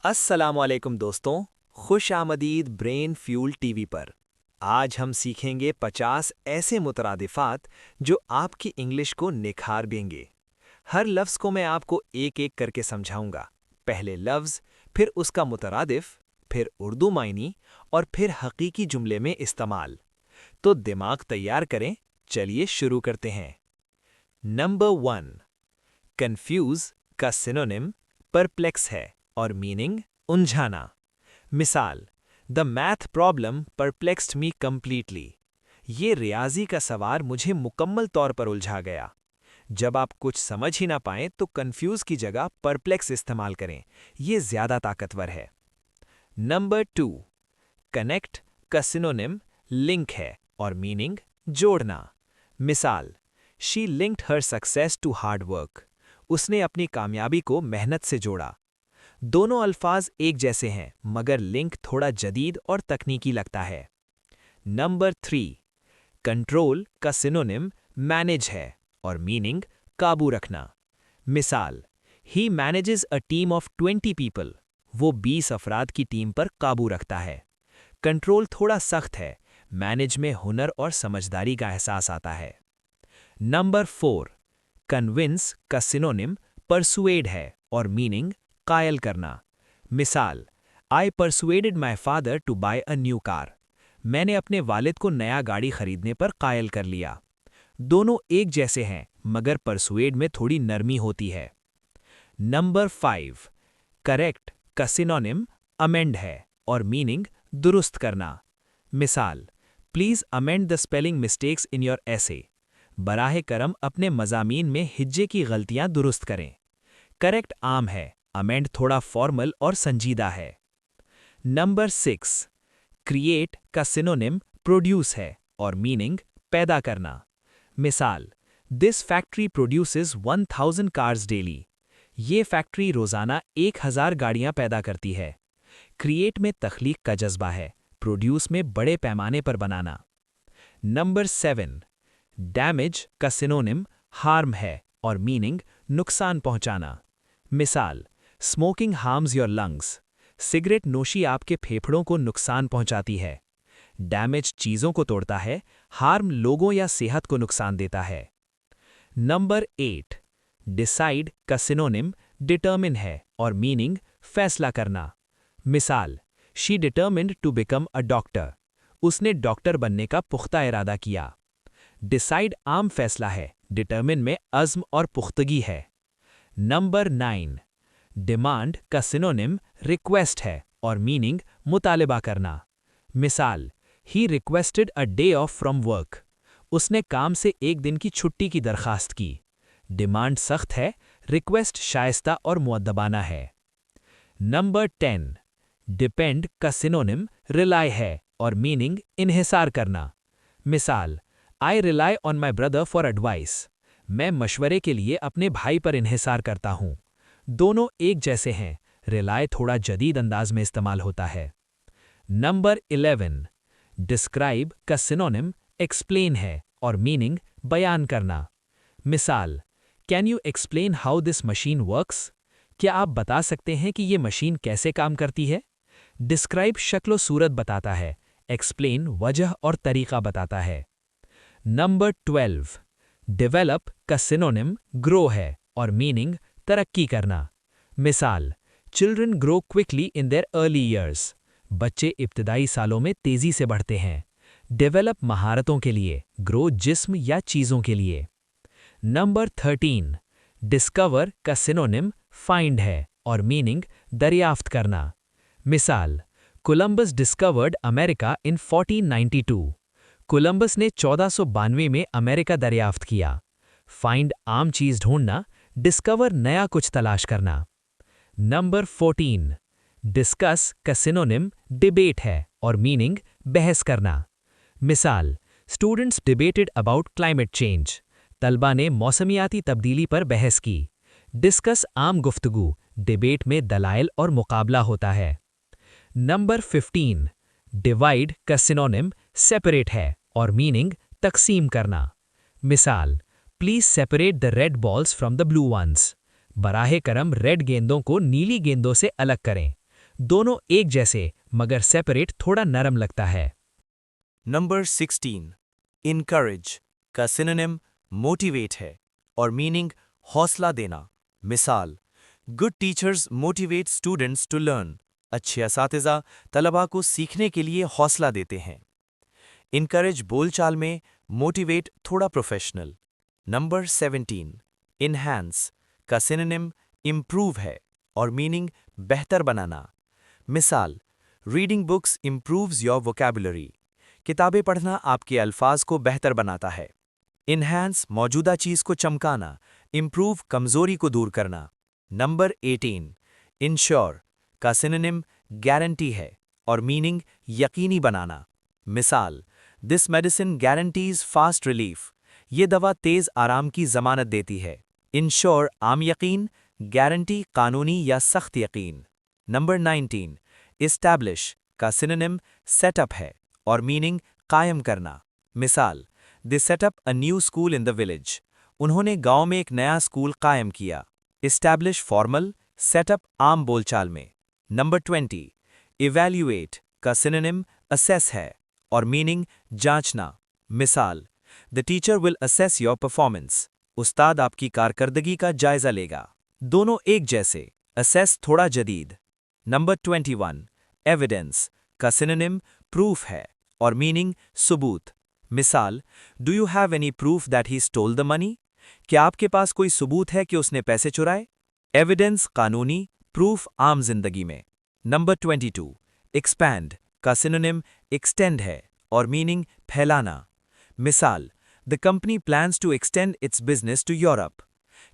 अस्सलामुअलैकुम दोस्तों, खुश आमदीद ब्रेन फ्यूल टीवी पर। आज हम सीखेंगे 50 ऐसे मुतरादिफात जो आपकी इंग्लिश को निखार देंगे। हर लफ्ज़ को मैं आपको एक एक करके समझाऊंगा। पहले लफ्ज़, फिर उसका मुतरादिफ, फिर उर्दू मायनी और फिर हकीकी जुमले में इस्तेमाल। तो दिमाग तैयार करें, चलिए शुरू करते हैं। नंबर 1, कंफ्यूज का सिनोनिम परप्लेक्स है और मीनिंग उलझाना। मिसाल, the math problem perplexed me completely. ये रियाजी का सवाल मुझे मुकम्मल तौर पर उलझा गया। जब आप कुछ समझ ही ना पाएं तो कंफ्यूज की जगह परप्लेक्स इस्तेमाल करें, ये ज्यादा ताकतवर है। नंबर 2, कनेक्ट का सिनोनिम लिंक है और मीनिंग जोड़ना। मिसाल, she linked her success to hard work. उसने अपनी कामयाबी को मेहनत से जोड़ा। दोनों अल्फाज एक जैसे हैं मगर लिंक थोड़ा जदीद और तकनीकी लगता है। नंबर 3, कंट्रोल का सिनोनिम मैनेज है और मीनिंग काबू रखना। मिसाल, he manages a team of 20 people. वो 20 अफराद की टीम पर काबू रखता है। कंट्रोल थोड़ा सख्त है, मैनेज में हुनर और समझदारी का एहसास आता है। नंबर 4, कन्विंस का सिनोनिम परसुएड है और मीनिंग कायल करना। मिसाल, I persuaded my father to buy a new car. मैंने अपने वालिद को नया गाड़ी खरीदने पर कायल कर लिया। दोनों एक जैसे हैं मगर परसुएड में थोड़ी नरमी होती है। नंबर 5, करेक्ट का सिनोनिम अमेंड है और मीनिंग दुरुस्त करना। मिसाल, please amend the spelling mistakes in your essay. बराहे करम अपने मज़ामीन में हिज्जे की गलतियां दुरुस्त करें। करेक्ट आम है, अमेंड थोड़ा फॉर्मल और संजीदा है। नंबर 6, क्रिएट का सिनोनिम प्रोड्यूस है और मीनिंग पैदा करना। मिसाल, this factory produces 1000 cars daily. ये फैक्ट्री रोज़ाना 1000 गाड़ियां पैदा करती है। क्रिएट में तख्लीक का जज्बा है, प्रोड्यूस में बड़े पैमाने पर बनाना। नंबर 7, डैमेज का सिनोनिम हार्म है और मीनिंग नुकसान पहुंचाना। मिसाल, smoking harms your lungs. Cigarette नोशी आपके फेफड़ों को नुकसान पहुंचाती है। डैमेज चीज़ों को तोड़ता है, हार्म लोगों या सेहत को नुकसान देता है। नंबर 8, डिसाइड का सिनोनिम डिटर्मिन है और मीनिंग फैसला करना। मिसाल, she determined to become a doctor. उसने डॉक्टर बनने का पुख्ता इरादा किया। डिसाइड आम फैसला है, डिटर्मिन में अज़्म और पुख्तगी है। नंबर 9, डिमांड का सिनोनिम रिक्वेस्ट है और मीनिंग मुतालिबा करना। मिसाल, he requested a day of from work. उसने काम से एक दिन की छुट्टी की दरखास्त की। डिमांड सख्त है, रिक्वेस्ट शाइस्ता और मुअद्दबाना है। नंबर 10, डिपेंड का सिनोनिम रिलाई है और मीनिंग इन्हिसार करना। मिसाल, I rely on my brother for advice. मैं मशवरे के लिए अपने भाई पर इन्हिसार करता हूँ। दोनों एक जैसे हैं, रिलाई थोड़ा जदीद अंदाज में इस्तेमाल होता है। नंबर 11, डिस्क्राइब का सिनोनिम एक्सप्लेन है और मीनिंग बयान करना। मिसाल, can you explain how this machine works? क्या आप बता सकते हैं कि ये मशीन कैसे काम करती है? डिस्क्राइब शक्लो सूरत बताता है, एक्सप्लेन वजह और तरीका बताता है। नंबर 12, डेवलप का सिनोनिम ग्रो है और मीनिंग तरक्की करना। मिसाल, children grow quickly in their early years. बच्चे इब्तदाई सालों में तेजी से बढ़ते हैं। डेवलप महारतों के लिए, ग्रो जिस्म या चीज़ों के लिए। नंबर 13, डिस्कवर का सिनोनिम फाइंड है और मीनिंग दरियाफ्त करना। मिसाल, Columbus discovered America in 1492। Columbus ने 1492 में अमेरिका दरियाफ्त किया। फाइंड आम चीज़ ढूंढना, डिस्कवर नया कुछ तलाश करना। नंबर 14, डिस्कस का सिनोनिम डिबेट है और मीनिंग बहस करना। मिसाल, students debated about climate change. तलबा ने मौसमियाती तब्दीली पर बहस की। डिस्कस आम गुफ्तगू, डिबेट में दलाइल और मुकाबला होता है। नंबर 15, डिवाइड का सिनोनिम सेपरेट है और मीनिंग तकसीम करना। मिसाल, please separate the red balls from the blue ones. बराहे करम रेड गेंदों को नीली गेंदों से अलग करें। दोनों एक जैसे मगर सेपरेट थोड़ा नरम लगता है। नंबर 16 इनकरेज का सिनोनिम मोटिवेट है और मीनिंग हौसला देना। मिसाल, good teachers motivate students to learn. अच्छे असातिज़ा तलबा को सीखने के लिए हौसला देते हैं। इनकरेज बोलचाल में, मोटिवेट थोड़ा प्रोफेशनल। नंबर 17 इन्हांस का सिनोनिम इम्प्रूव है और मीनिंग बेहतर बनाना। मिसाल, reading books improves your vocabulary. किताबें पढ़ना आपके अल्फाज को बेहतर बनाता है। इन्हांस मौजूदा चीज को चमकाना, इम्प्रूव कमजोरी को दूर करना। नंबर 18 इंश्योर का सिनोनिम गारंटी है और मीनिंग यकीनी बनाना। मिसाल, this medicine guarantees fast relief. ये दवा तेज आराम की जमानत देती है। इंश्योर आम यकीन, गारंटी कानूनी या सख्त यकीन। नंबर 19 इस्टैब्लिश का सिनोनिम सेटअप है और मीनिंग कायम करना। मिसाल, दे setup a new school in the village. उन्होंने गांव में एक नया स्कूल कायम किया। इस्टैब्लिश फॉर्मल, सेटअप आम बोलचाल में। नंबर 20 इवैल्यूएट का सिनोनिम असेस है और मीनिंग जांचना। मिसाल, the teacher will assess your performance. उस्ताद आपकी कारकर्दगी का जायजा लेगा। दोनों एक जैसे, असेस थोड़ा जदीद। नंबर 21 एविडेंस का सिनोनिम प्रूफ है और मीनिंग सबूत। मिसाल, do you have any proof that he stole the money? क्या आपके पास कोई सबूत है कि उसने पैसे चुराए? एविडेंस कानूनी, प्रूफ आम जिंदगी में। नंबर 22 एक्सपैंड का सिनोनिम एक्सटेंड है और मीनिंग फैलाना। मिसाल, the company plans to extend its business to Europe.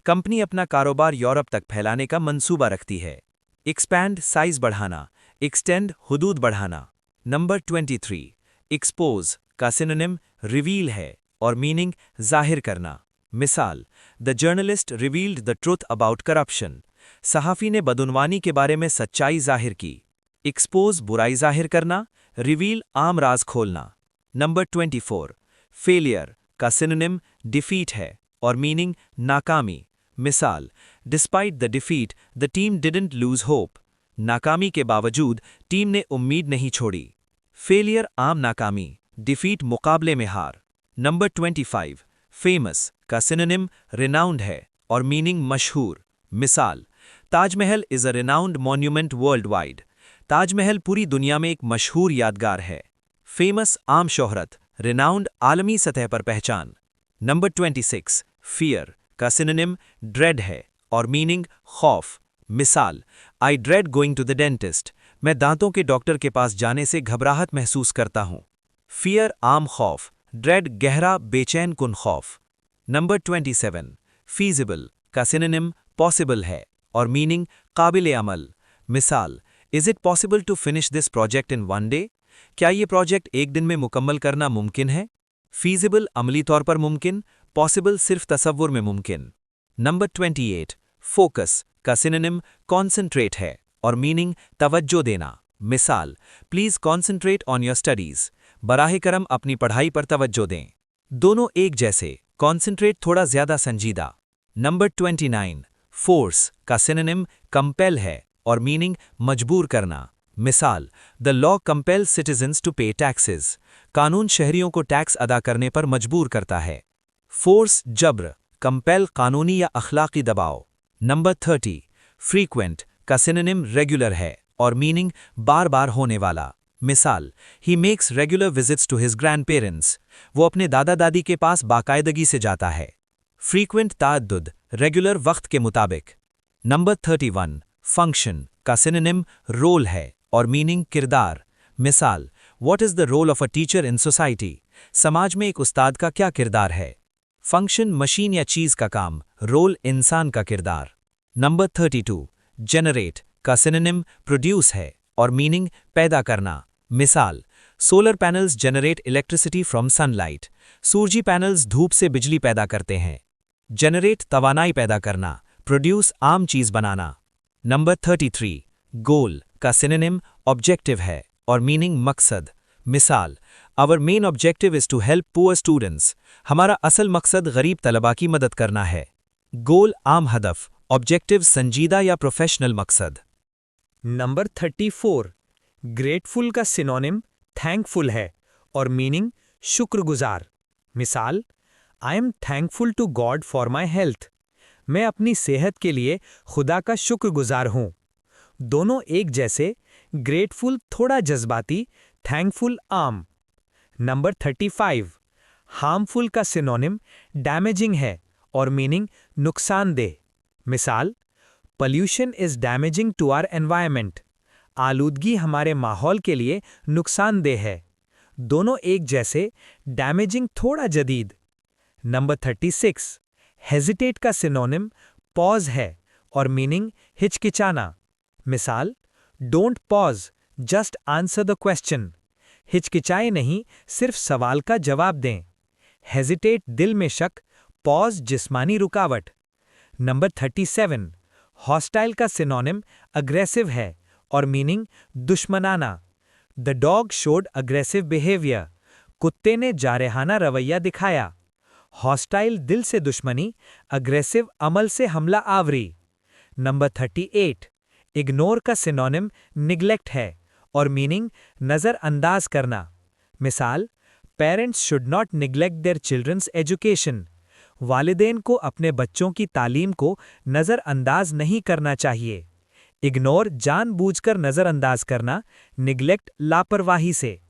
Company अपना कारोबार यूरोप तक फैलाने का मंसूबा रखती है। एक्सपैंड साइज बढ़ाना, एक्सटेंड हुदूद बढ़ाना। नंबर 23 एक्सपोज का सिनोनिम रिवील है और मीनिंग जाहिर करना। मिसाल, the journalist revealed the truth about corruption. सहाफ़ी ने बदउनवानी के बारे में सच्चाई जाहिर की। एक्सपोज बुराई जाहिर करना, रिवील आम राज खोलना। नंबर 24 फेलियर का सिनोनिम डिफीट है और मीनिंग नाकामी। मिसाल, despite the defeat the team didn't lose hope. नाकामी के बावजूद टीम ने उम्मीद नहीं छोड़ी। फेलियर आम नाकामी, डिफीट मुकाबले में हार। नंबर 25 फेमस का सिनोनिम रिनाउंड है और मीनिंग मशहूर। मिसाल, Taj Mahal is a renowned monument world wide. Taj Mahal पूरी दुनिया में एक मशहूर यादगार है। फेमस आम शोहरत, रिनाउंड आलमी सतह पर पहचान। नंबर 26 फियर का सिनोनिम ड्रेड है और मीनिंग खौफ। मिसाल, I dread going to the dentist. मैं दांतों के डॉक्टर के पास जाने से घबराहट महसूस करता हूं। फियर आम खौफ, ड्रेड गहरा बेचैन कुन खौफ। नंबर 27 फीजिबल का सिनोनिम पॉसिबल है और मीनिंग काबिल अमल। मिसाल, is it possible to finish this project in one day? क्या ये प्रोजेक्ट एक दिन में मुकम्मल करना मुमकिन है? फीजिबल अमली तौर पर मुमकिन, पॉसिबल सिर्फ तसव्वुर में मुमकिन। नंबर 28 फोकस का सिनोनिम कॉन्सेंट्रेट है और मीनिंग तवज्जो देना। मिसाल, please concentrate on your studies. बराह करम अपनी पढ़ाई पर तवज्जो दें। दोनों एक जैसे, कॉन्सेंट्रेट थोड़ा ज्यादा संजीदा। नंबर 29 फोर्स का सिनोनिम कंपेल है और मीनिंग मजबूर करना। मिसाल, the law compels citizens to pay taxes. कानून शहरियों को टैक्स अदा करने पर मजबूर करता है। फोर्स जब्र, कंपेल कानूनी या अखलाकी दबाव। नंबर 30 फ्रीक्वेंट का सिनोनिम रेगुलर है और मीनिंग बार बार होने वाला। मिसाल, he makes regular visits to his grandparents. वो अपने दादा दादी के पास बाकायदगी से जाता है। फ्रीक्वेंट ताअद्दुद, रेगुलर वक्त के मुताबिक। नंबर 31 फंक्शन का सिनोनिम रोल है और मीनिंग किरदार। मिसाल, what is the role of a teacher in society? समाज में एक उस्ताद का क्या किरदार है? फंक्शन मशीन या चीज का काम, रोल इंसान का किरदार। नंबर 32 जनरेट का सिनोनिम प्रोड्यूस है और मीनिंग पैदा करना। मिसाल, solar panels generate electricity from sunlight. सूरजी panels धूप से बिजली पैदा करते हैं। जनरेट तवानाई पैदा करना, प्रोड्यूस आम चीज बनाना। नंबर 33 गोल का सिनोनिम ऑब्जेक्टिव है और मीनिंग मकसद। मिसाल, our main objective is to help poor students. हमारा असल मकसद गरीब तलबा की मदद करना है। गोल आम हदफ, ऑब्जेक्टिव संजीदा या प्रोफेशनल मकसद। नंबर 34, ग्रेटफुल का सिनोनिम थैंकफुल है और मीनिंग शुक्रगुजार। मिसाल, I am thankful to God for my health. मैं अपनी सेहत के लिए खुदा का शुक्रगुजार हूँ। दोनों एक जैसे, ग्रेटफुल थोड़ा जज्बाती, थैंकफुल आम। नंबर 35, हार्मफुल का सिनोनिम डैमेजिंग है और मीनिंग नुकसानदेह। मिसाल, pollution is damaging to our environment. आलूदगी हमारे माहौल के लिए नुकसानदेह है। दोनों एक जैसे, डैमेजिंग थोड़ा जदीद। नंबर 36, हेजिटेट का सिनोनिम पॉज है और मीनिंग हिचकिचाना। मिसाल, don't pause, just answer the question. हिचकिचाए नहीं, सिर्फ सवाल का जवाब दें। हेजिटेट दिल में शक, पॉज जिस्मानी रुकावट। नंबर 37, हॉस्टाइल का सिनोनिम अग्रेसिव है और मीनिंग दुश्मनाना। The dog showed aggressive behaviour. कुत्ते ने जारहाना रवैया दिखाया। हॉस्टाइल दिल से दुश्मनी, अग्रेसिव अमल से हमला आवरी। नंबर 38, इग्नोर का सिनोनिम निग्लेक्ट है और मीनिंग नज़रअंदाज करना। मिसाल, parents should not neglect their children's education. वालिदैन को अपने बच्चों की तालीम को नज़रअंदाज नहीं करना चाहिए। इग्नोर जानबूझकर नज़रअंदाज करना, निग्लेक्ट लापरवाही से।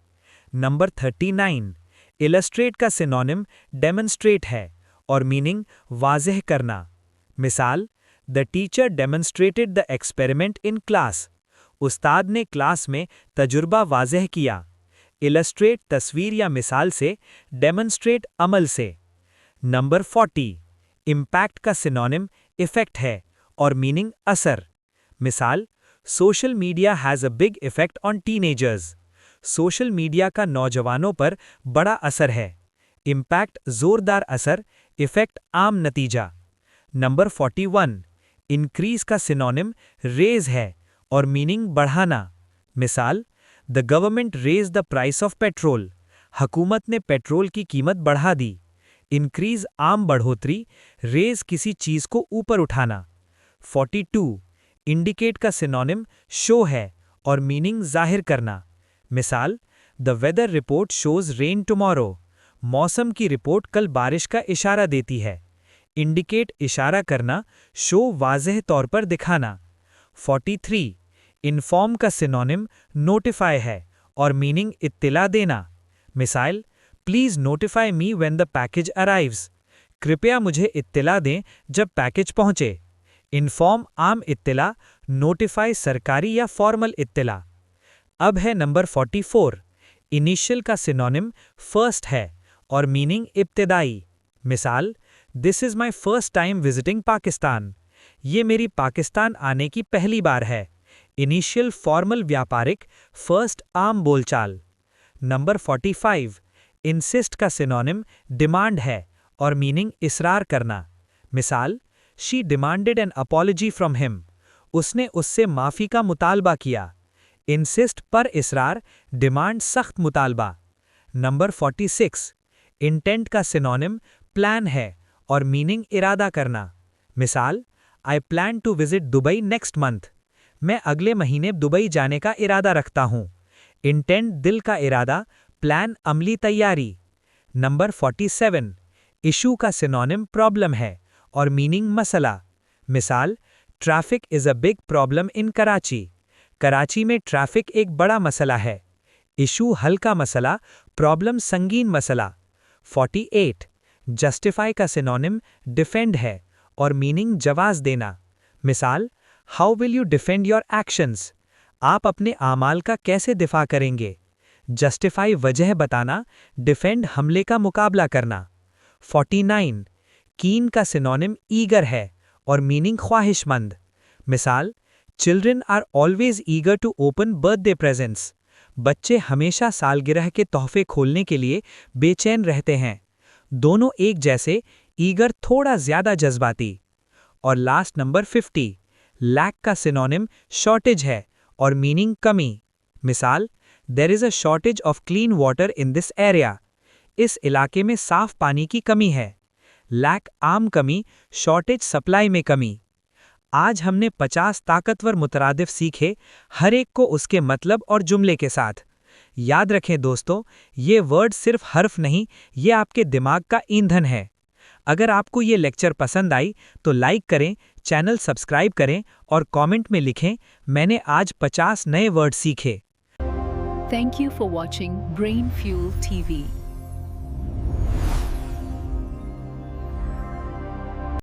नंबर 39, इलस्ट्रेट का सिनोनिम डेमोन्स्ट्रेट है और मीनिंग वाज़ेह करना। मिसाल, the teacher demonstrated the experiment in class. उस्ताद ने क्लास में तजुर्बा वाज़ेह किया। इलस्ट्रेट तस्वीर या मिसाल से, डेमोन्स्ट्रेट अमल से। नंबर 40, इम्पैक्ट का सिनोनिम इफ़ेक्ट है और मीनिंग असर। मिसाल, social media has a big effect on teenagers. Social media का नौजवानों पर बड़ा असर है। इम्पैक्ट जोरदार असर, इफ़ेक्ट आम नतीजा। नंबर 41, इंक्रीज का सिनोनिम रेज है और मीनिंग बढ़ाना। मिसाल, the government raise the price of petrol. हुकूमत ने पेट्रोल की कीमत बढ़ा दी। इंक्रीज आम बढ़ोतरी, रेज किसी चीज को ऊपर उठाना। 42, इंडिकेट का सिनोनिम शो है और मीनिंग जाहिर करना। मिसाल, the weather report shows rain tomorrow. मौसम की रिपोर्ट कल बारिश का इशारा देती है। इंडिकेट इशारा करना, शो वाज़ेह तौर पर दिखाना। 43, इन्फॉर्म का सिनोनिम नोटिफाई है और मीनिंग इत्तिला देना। मिसाल, please notify me when the package arrives. कृपया मुझे इत्तिला दें जब पैकेज पहुंचे। इन्फॉर्म आम इत्तिला, नोटिफाई सरकारी या फॉर्मल इत्तिला। अब है नंबर 44, इनिशियल का सिनोनिम फर्स्ट है और मीनिंग इब्तिदाई। मिसाल, this is my first time visiting Pakistan. ये मेरी पाकिस्तान आने की पहली बार है। इनिशियल फॉर्मल व्यापारिक, फर्स्ट आम बोलचाल। नंबर 45, इंसिस्ट का सिनोनिम डिमांड है और मीनिंग इसरार करना। मिसाल, she demanded an apology from him. उसने उससे माफ़ी का मुतालबा किया। इंसिस्ट पर इसरार, डिमांड सख्त मुतालबा। नंबर 46, इंटेंट का सिनोनिम प्लान है और मीनिंग इरादा करना। मिसाल, I plan to visit Dubai next month. मैं अगले महीने दुबई जाने का इरादा रखता हूँ। इंटेंट दिल का इरादा, प्लान अमली तैयारी। नंबर 47, इशू का सिनोनिम प्रॉब्लम है और मीनिंग मसला। मिसाल, traffic is a big problem in Karachi. Karachi में ट्रैफिक एक बड़ा मसला है। इशू हल्का मसला, प्रॉब्लम संगीन मसला। 48, जस्टिफाई का सिनोनिम डिफेंड है और मीनिंग जवाज देना। मिसाल, how will you defend your actions. आप अपने आमाल का कैसे दिफा करेंगे। जस्टिफाई वजह बताना, डिफेंड हमले का मुकाबला करना। 49, कीन का सिनोनिम ईगर है और मीनिंग ख्वाहिशमंद। मिसाल, children are always eager to open birthday presents. बच्चे हमेशा सालगिरह के तोहफे खोलने के लिए बेचैन रहते हैं। दोनों एक जैसे, ईगर थोड़ा ज्यादा जज्बाती। और लास्ट नंबर 50, लैक का सिनोनिम शॉर्टेज है और मीनिंग कमी। मिसाल, there is a shortage of clean water in this area. इस इलाके में साफ पानी की कमी है। लैक आम कमी, शॉर्टेज सप्लाई में कमी। आज हमने 50 ताकतवर मुतरादिफ सीखे, हर एक को उसके मतलब और जुमले के साथ। याद रखें दोस्तों, ये वर्ड सिर्फ हर्फ नहीं, ये आपके दिमाग का ईंधन है। अगर आपको ये लेक्चर पसंद आई तो लाइक करें, चैनल सब्सक्राइब करें और कमेंट में लिखें, मैंने आज 50 नए वर्ड सीखे। Thank you for watching Brain Fuel TV.